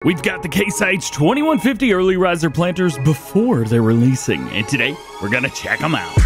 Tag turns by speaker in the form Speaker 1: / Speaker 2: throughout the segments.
Speaker 1: We've got the Case IH 2150 early riser planters before they're releasing, and today we're gonna check them out.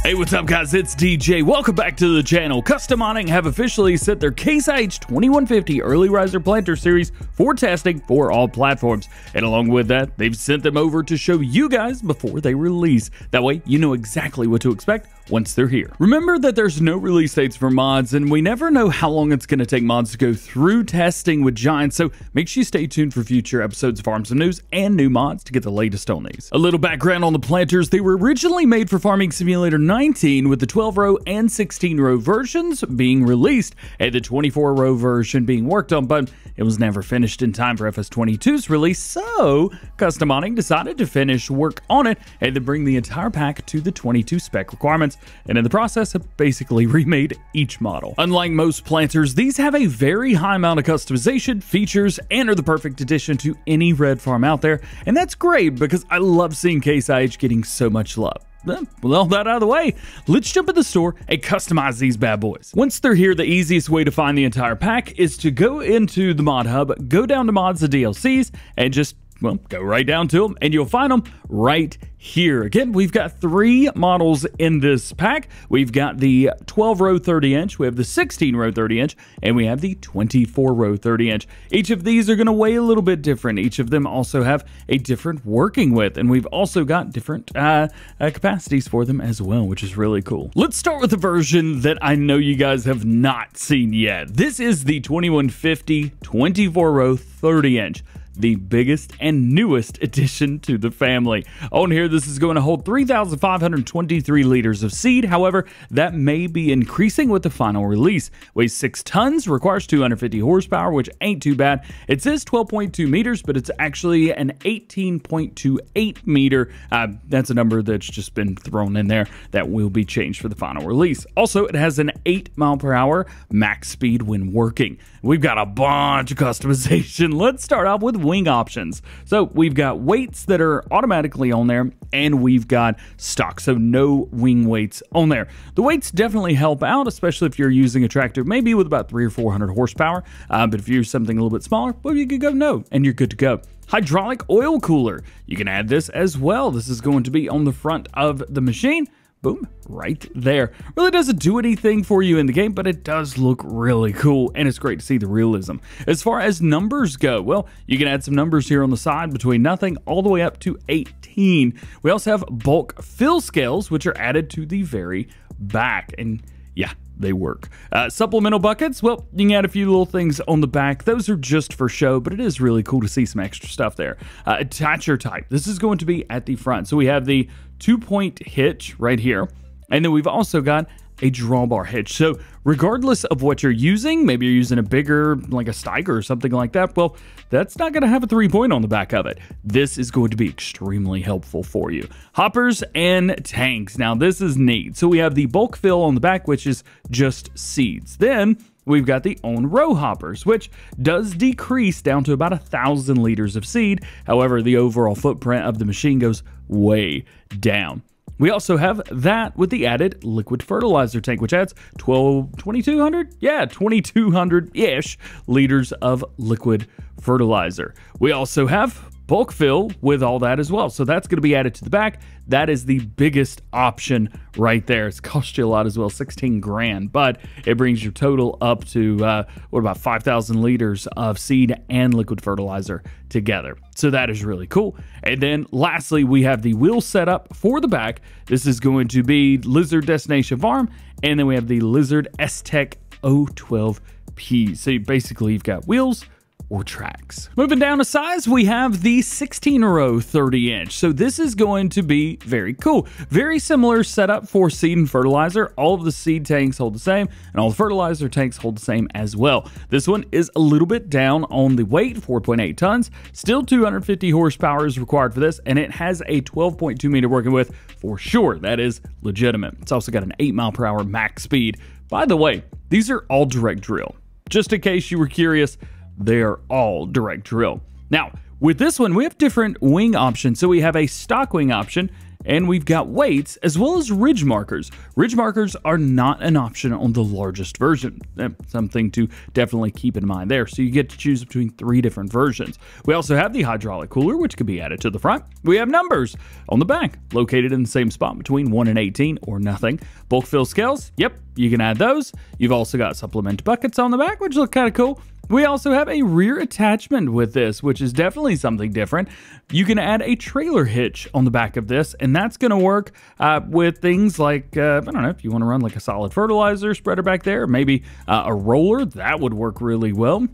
Speaker 1: Hey, what's up guys, it's DJ. Welcome back to the channel. Custom Modding have officially sent their Case IH 2150 early riser planter series for testing for all platforms. And along with that, they've sent them over to show you guys before they release. That way, you know exactly what to expect once they're here. Remember that there's no release dates for mods, and we never know how long it's going to take mods to go through testing with Giants, so make sure you stay tuned for future episodes of Farm Sim News and new mods to get the latest on these. A little background on the planters: they were originally made for Farming Simulator 19, with the 12-row and 16-row versions being released, and the 24-row version being worked on, but it was never finished in time for FS22's release, so Custom Modding decided to finish work on it and then bring the entire pack to the 22 spec requirements, and in the process have basically remade each model. Unlike most planters, these have a very high amount of customization, features, and are the perfect addition to any red farm out there, and that's great because I love seeing Case IH getting so much love. With all that out of the way, let's jump in the store and customize these bad boys. Once they're here, the easiest way to find the entire pack is to go into the mod hub, go down to mods and DLCs, and just, well, go right down to them, and you'll find them right here. Again, we've got three models in this pack. We've got the 12-row 30-inch, we have the 16-row 30-inch, and we have the 24-row 30-inch. Each of these are going to weigh a little bit different. Each of them also have a different working width, and we've also got different capacities for them as well, which is really cool. Let's start with the version that I know you guys have not seen yet. This is the 2150 24-row 30-inch. The biggest and newest addition to the family. On here, this is going to hold 3,523 liters of seed. However, that may be increasing with the final release. Weighs 6 tons, requires 250 horsepower, which ain't too bad. It says 12.2 meters, but it's actually an 18.28 meter. That's a number that's just been thrown in there that will be changed for the final release. Also, it has an 8 mile per hour max speed when working. We've got a bunch of customization. Let's start off with wing options. So we've got weights that are automatically on there, and we've got stock, so no wing weights on there. The weights definitely help out, especially if you're using a tractor maybe with about 300 or 400 horsepower, but if you're something a little bit smaller, well, you could go no, and you're good to go. Hydraulic oil cooler, you can add this as well. This is going to be on the front of the machine. Boom, right there. Really doesn't do anything for you in the game, but it does look really cool, and it's great to see the realism. As far as numbers go, well, you can add some numbers here on the side between nothing all the way up to 18. We also have bulk fill scales, which are added to the very back, and yeah, they work. Supplemental buckets, well, you can add a few little things on the back. Those are just for show, but it is really cool to see some extra stuff there. Attacher type, this is going to be at the front. So we have the 2-point hitch right here, and then we've also got a drawbar hitch. So regardless of what you're using, maybe you're using a bigger, like a Steiger or something like that, well, that's not going to have a 3-point on the back of it. This is going to be extremely helpful for you. Hoppers and tanks. Now this is neat. So we have the bulk fill on the back, which is just seeds. Then we've got the on-row hoppers, which does decrease down to about 1,000 liters of seed. However, the overall footprint of the machine goes way down. We also have that with the added liquid fertilizer tank, which adds 2,200? Yeah, 2,200-ish liters of liquid fertilizer. We also have bulk fill with all that as well. So that's going to be added to the back. That is the biggest option right there. It's cost you a lot as well, 16 grand, but it brings your total up to, what about 5,000 liters of seed and liquid fertilizer together. So that is really cool. And then lastly, we have the wheel setup for the back. This is going to be Lizard Destination Farm. And then we have the Lizard S-Tech 012P. So basically you've got wheels or tracks. Moving down a size, we have the 16-row 30-inch. So this is going to be very cool. Very similar setup for seed and fertilizer. All of the seed tanks hold the same, and all the fertilizer tanks hold the same as well. This one is a little bit down on the weight, 4.8 tons. Still 250 horsepower is required for this, and it has a 12.2 meter working width for sure. That is legitimate. It's also got an 8 mile per hour max speed. By the way, these are all direct drill. Just in case you were curious, they are all direct drill. Now, with this one, we have different wing options. So we have a stock wing option, and we've got weights as well as ridge markers. Ridge markers are not an option on the largest version. Something to definitely keep in mind there. So you get to choose between 3 different versions. We also have the hydraulic cooler, which could be added to the front. We have numbers on the back, located in the same spot between 1 and 18 or nothing. Bulk fill scales, yep, you can add those. You've also got supplement buckets on the back, which look kind of cool. We also have a rear attachment with this, which is definitely something different. You can add a trailer hitch on the back of this, and that's going to work with things like, I don't know, if you want to run like a solid fertilizer spreader back there, maybe a roller, that would work really well.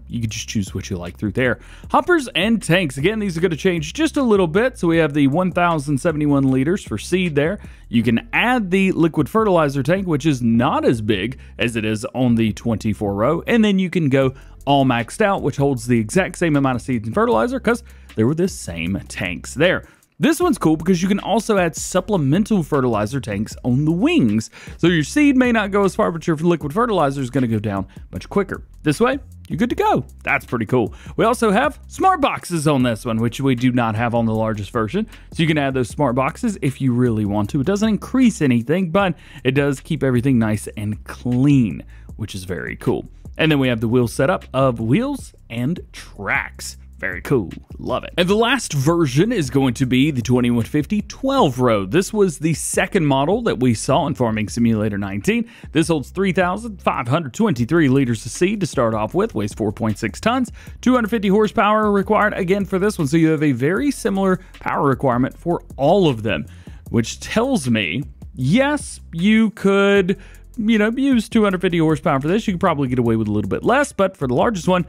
Speaker 1: You can just choose what you like through there. Hoppers and tanks. Again, these are going to change just a little bit. So we have the 1,071 liters for seed there. You can add the liquid fertilizer tank, which is not as big as it is on the 24 row. And then you can go all maxed out, which holds the exact same amount of seeds and fertilizer because they were the same tanks there. This one's cool because you can also add supplemental fertilizer tanks on the wings. So your seed may not go as far, but your liquid fertilizer is going to go down much quicker. This way, you're good to go. That's pretty cool. We also have smart boxes on this one, which we do not have on the largest version. So you can add those smart boxes if you really want to. It doesn't increase anything, but it does keep everything nice and clean, which is very cool. And then we have the wheel setup of wheels and tracks. Very cool. Love it. And the last version is going to be the 2150 12 row. This was the second model that we saw in Farming Simulator 19. This holds 3,523 liters of seed to start off with, weighs 4.6 tons, 250 horsepower required again for this one. So you have a very similar power requirement for all of them, which tells me, yes, you could, use 250 horsepower for this. You could probably get away with a little bit less, but for the largest one,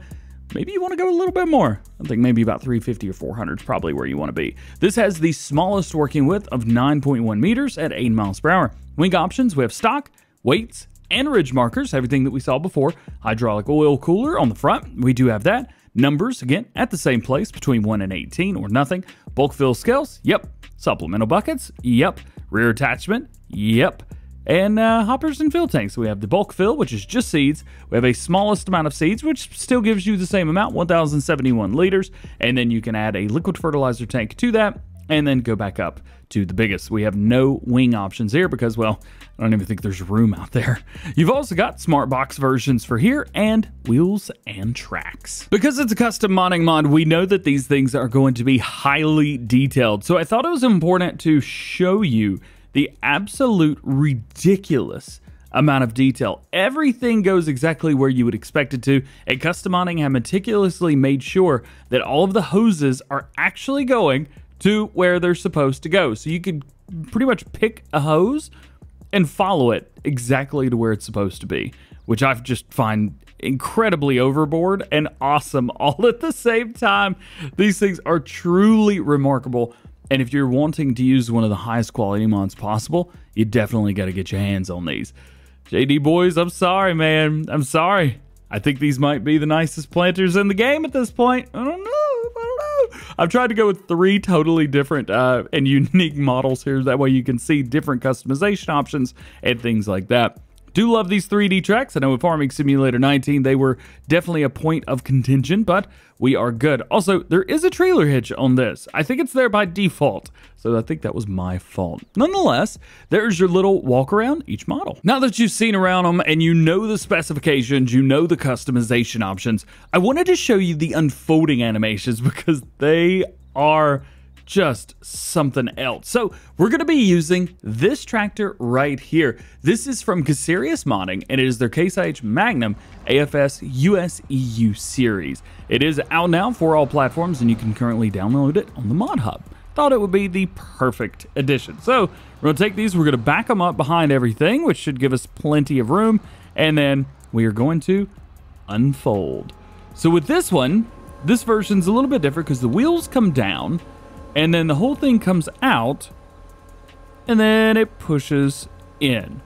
Speaker 1: maybe you want to go a little bit more. I think maybe about 350 or 400 is probably where you want to be. This has the smallest working width of 9.1 meters at 8 miles per hour. Wing options, we have stock, weights, and ridge markers, everything that we saw before. Hydraulic oil cooler on the front, we do have that. Numbers, again, at the same place, between 1 and 18 or nothing. Bulk fill scales, yep. Supplemental buckets, yep. Rear attachment, yep. And hoppers and fill tanks. So we have the bulk fill, which is just seeds. We have a smallest amount of seeds, which still gives you the same amount, 1,071 liters. And then you can add a liquid fertilizer tank to that and then go back up to the biggest. We have no wing options here because, well, I don't even think there's room out there. You've also got smart box versions for here and wheels and tracks. Because it's a custom modding mod, we know that these things are going to be highly detailed. So I thought it was important to show you the absolute ridiculous amount of detail. Everything goes exactly where you would expect it to, and custom modding have meticulously made sure that all of the hoses are actually going to where they're supposed to go. So you could pretty much pick a hose and follow it exactly to where it's supposed to be, which I just find incredibly overboard and awesome all at the same time. These things are truly remarkable. And if you're wanting to use one of the highest quality mods possible, you definitely got to get your hands on these. JD boys, I'm sorry, man. I'm sorry. I think these might be the nicest planters in the game at this point. I don't know. I've tried to go with 3 totally different and unique models here. That way you can see different customization options and things like that. Do love these 3D tracks. I know with Farming Simulator 19, they were definitely a point of contention, but we are good. Also, there is a trailer hitch on this. I think it's there by default, so I think that was my fault. Nonetheless, there's your little walk around each model. Now that you've seen around them and you know the specifications, you know the customization options, I wanted to show you the unfolding animations because they are just something else. So we're going to be using this tractor right here. This is from Caserius Modding, and it is their Case IH Magnum AFS US EU series. It is out now for all platforms, and you can currently download it on the Mod Hub. Thought it would be the perfect addition. So we're going to take these, we're going to back them up behind everything, which should give us plenty of room, and then we are going to unfold. So with this one, this version's a little bit different because the wheels come down, and then the whole thing comes out, and then it pushes in,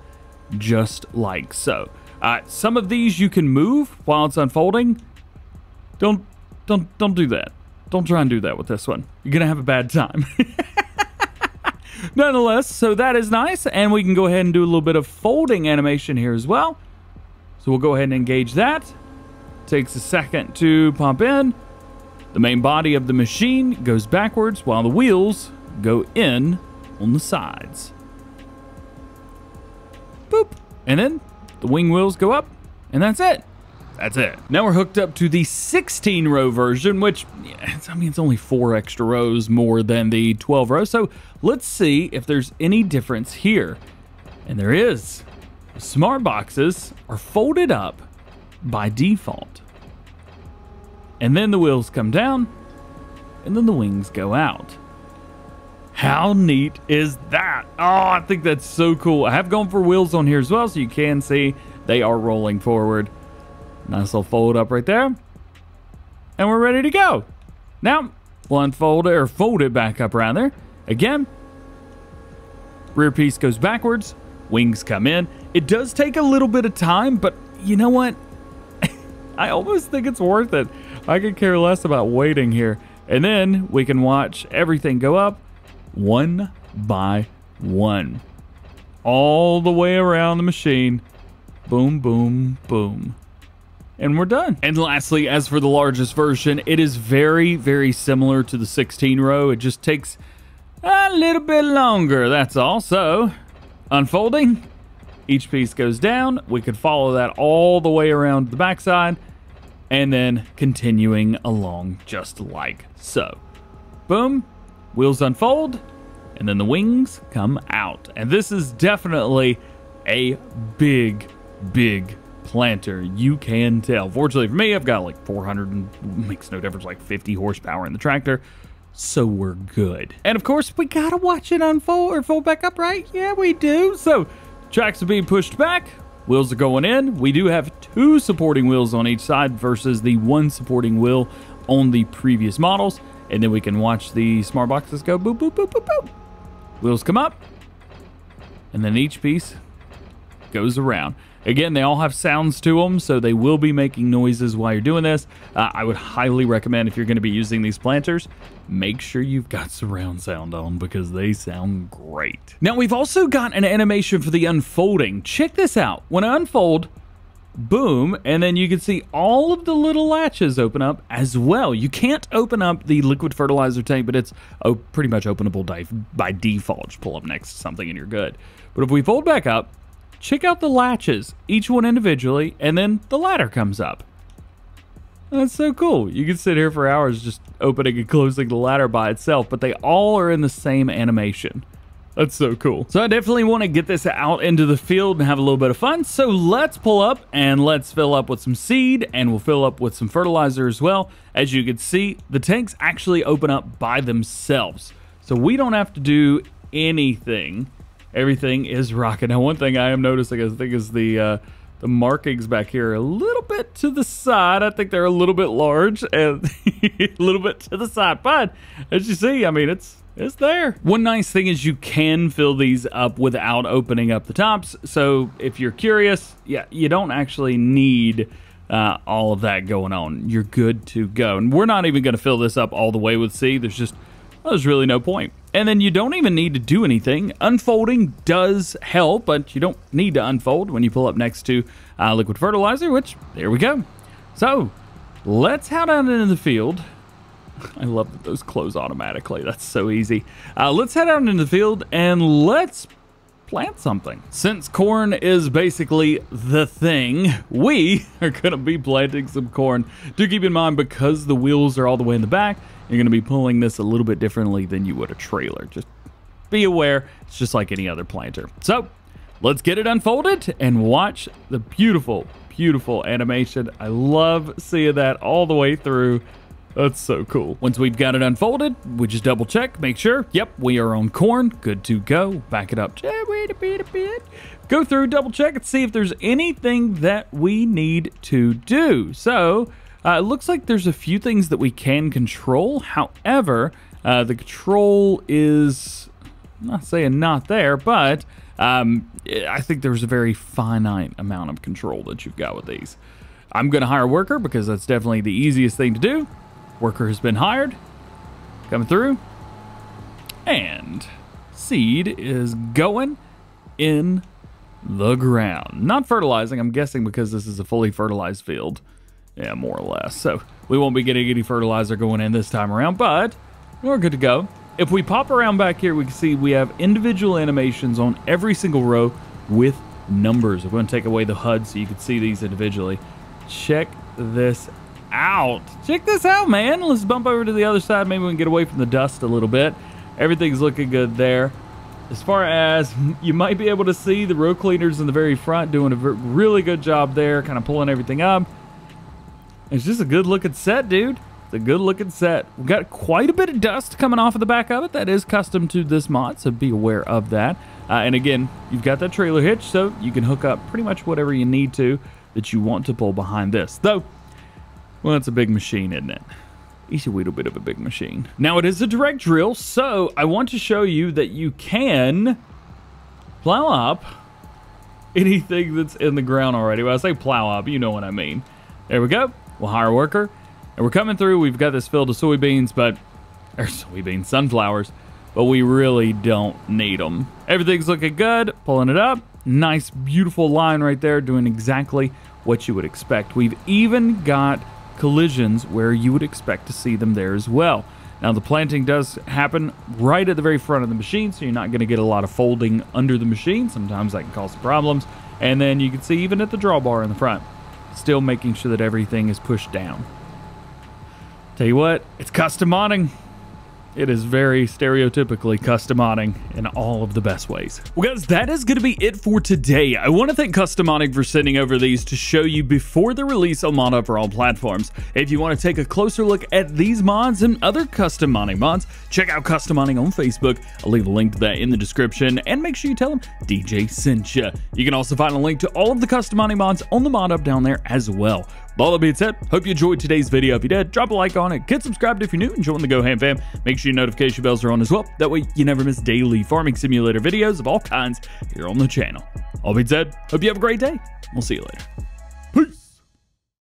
Speaker 1: just like so. Some of these you can move while it's unfolding. Don't do that. Don't try and do that with this one. You're gonna have a bad time. Nonetheless, so that is nice, and we can go ahead and do a little bit of folding animation here as well. So we'll go ahead and engage that. Takes a second to pump in. The main body of the machine goes backwards while the wheels go in on the sides. Boop. And then the wing wheels go up, and that's it. That's it. Now we're hooked up to the 16-row version, which, I mean, it's only 4 extra rows more than the 12 rows. So let's see if there's any difference here. And there is. Smart boxes are folded up by default. And then the wheels come down, and then the wings go out. How neat is that? Oh, I think that's so cool. I have gone for wheels on here as well, so you can see they are rolling forward. Nice little fold up right there. And we're ready to go. Now, we'll unfold it, or fold it back up around there. Again, rear piece goes backwards, wings come in. It does take a little bit of time, but you know what? I almost think it's worth it. I could care less about waiting here. And then we can watch everything go up one by one. All the way around the machine. Boom, boom, boom. And we're done. And lastly, as for the largest version, it is very, very similar to the 16-row. It just takes a little bit longer, that's all. So, unfolding, each piece goes down. We could follow that all the way around the backside, and then continuing along just like so. Boom, wheels unfold, and then the wings come out. And this is definitely a big, big planter. You can tell. Fortunately for me, I've got like 400, and makes no difference, like 50 horsepower in the tractor. So we're good. And of course, we gotta watch it unfold or fold back up, right? Yeah, we do. So tracks are being pushed back. Wheels are going in. We do have 2 supporting wheels on each side versus the 1 supporting wheel on the previous models. And then we can watch the smart boxes go boop, boop, boop, boop, boop. Wheels come up. And then each piece goes around. Again, they all have sounds to them, so they will be making noises while you're doing this. I would highly recommend, if you're going to be using these planters, make sure you've got surround sound on because they sound great. Now, we've also got an animation for the unfolding. Check this out. When I unfold, boom, and then you can see all of the little latches open up as well. You can't open up the liquid fertilizer tank, but it's pretty much openable by default. Just pull up next to something and you're good. But if we fold back up, check out the latches, each one individually, and then the ladder comes up. That's so cool. You can sit here for hours just opening and closing the ladder by itself, but they all are in the same animation. That's so cool. So I definitely want to get this out into the field and have a little bit of fun. So let's pull up and let's fill up with some seed, and we'll fill up with some fertilizer as well. As you can see, the tanks actually open up by themselves. So we don't have to do anything. Everything is rocking. Now, one thing I am noticing, I think, is the markings back here a little bit to the side. I think they're a little bit large and a little bit to the side. But as you see, I mean, it's there. One nice thing is you can fill these up without opening up the tops. So if you're curious, yeah, you don't actually need all of that going on. You're good to go. And we're not even going to fill this up all the way with seed. There's really no point. And then you don't even need to do anything. Unfolding does help, but you don't need to unfold when you pull up next to liquid fertilizer, which, there we go. So, let's head out into the field. I love that those close automatically. That's so easy. Let's head out into the field and let's plant something. Since corn is basically the thing, we are going to be planting some corn. Do keep in mind, because the wheels are all the way in the back, you're going to be pulling this a little bit differently than you would a trailer. Just be aware, it's just like any other planter. So let's get it unfolded and watch the beautiful, beautiful animation. I love seeing that all the way through. That's so cool. Once we've got it unfolded, we just double check, make sure, yep, we are on corn, good to go. Back it up, wait a bit. Go through, double check, and see if there's anything that we need to do. So, it looks like there's a few things that we can control. However, the control is, I'm not saying not there, but I think there's a very finite amount of control that you've got with these. I'm going to hire a worker because that's definitely the easiest thing to do. Worker has been hired, coming through, and seed is going in the ground. Not fertilizing, I'm guessing, because this is a fully fertilized field. Yeah, more or less. So we won't be getting any fertilizer going in this time around, but we're good to go. if we pop around back here, we can see we have individual animations on every single row with numbers. We're going to take away the HUD so you can see these individually. Check this out. Check this out, man. Let's bump over to the other side. Maybe we can get away from the dust a little bit. Everything's looking good there. As far as you might be able to see, the row cleaners in the very front doing a really good job there, kind of pulling everything up. It's just a good looking set, dude. It's a good looking set. We've got quite a bit of dust coming off of the back of it. That is custom to this mod, so be aware of that. And again, you've got that trailer hitch, so you can hook up pretty much whatever you need to that you want to pull behind this. Though, well, it's a big machine, isn't it? It's a little bit of a big machine. Now, it is a direct drill, so I want to show you that you can plow up anything that's in the ground already. When I say plow up, you know what I mean. There we go. We'll hire a worker. And we're coming through. We've got this field of sunflowers, but we really don't need them. Everything's looking good. Pulling it up. Nice, beautiful line right there, doing exactly what you would expect. We've even got collisions where you would expect to see them there as well. Now, the planting does happen right at the very front of the machine, so you're not going to get a lot of folding under the machine. Sometimes that can cause some problems. And then you can see even at the drawbar in the front, still making sure that everything is pushed down. Tell you what, it's custom modding. It is very stereotypically custom modding in all of the best ways. Well, guys, that is going to be it for today. I want to thank Custom Modding for sending over these to show you before the release of ModUp for all platforms. If you want to take a closer look at these mods and other custom modding mods, check out Custom Modding on Facebook. I'll leave a link to that in the description, and make sure you tell them DJ sent you. You can also find a link to all of the custom modding mods on the ModUp down there as well. With all that being said, hope you enjoyed today's video. If you did, drop a like on it, get subscribed if you're new, and join the GoHam fam. Make sure your notification bells are on as well. That way you never miss daily farming simulator videos of all kinds here on the channel. All being said, hope you have a great day. We'll see you later.